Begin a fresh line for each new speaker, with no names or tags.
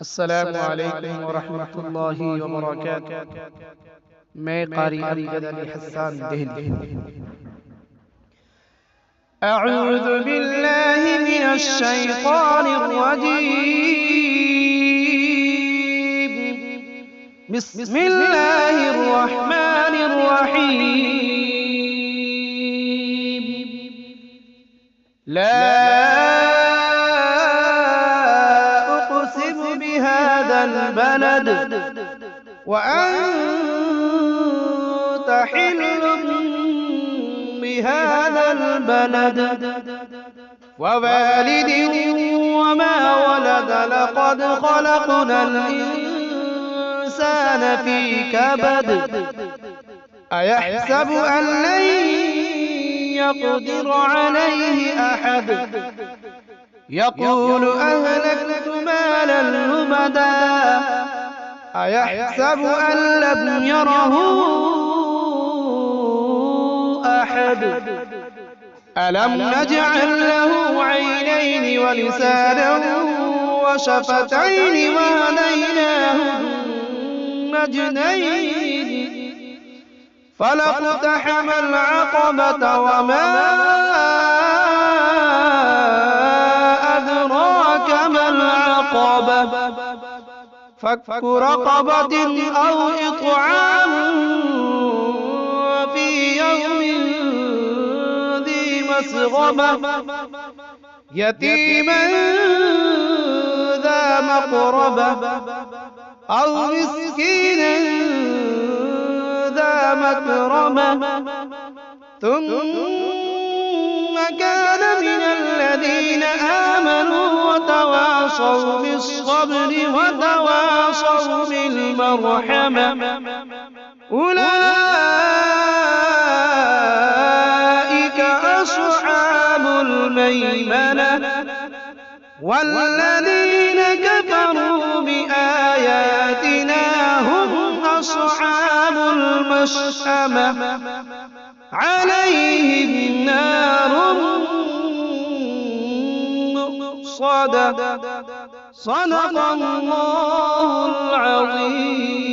السلام علیکم ورحمۃ اللہ وبرکاتہ۔ میں قاری امجد علی حسان دہلی۔ اعوذ باللہ من الشیطان الرجیم، بسم اللہ الرحمن الرحیم۔ لا البلد وأنت حل بهذا البلد ووالد وما ولد لقد خلقنا الإنسان في كبد أيحسب أن لن يقدر عليه أحد يقول أهلكت مالا لبدا أيحسب أن لم يره أحد ألم نجعل له عينين ولسانا وشفتين وهديناه النجدين فلاقتحم العقبة وما فك رقبة أو إطعام في يوم ذي مسغبة يتيما ذا مقربة أو مسكينا ذا متربة ثم كان من الذين آمنوا وتواصوا بالصبر وتواصوا بالمرحمة أولئك أصحاب الميمنة والذين كفروا بآياتنا هم أصحاب المشأمة عليهم نار صدق الله العظيم۔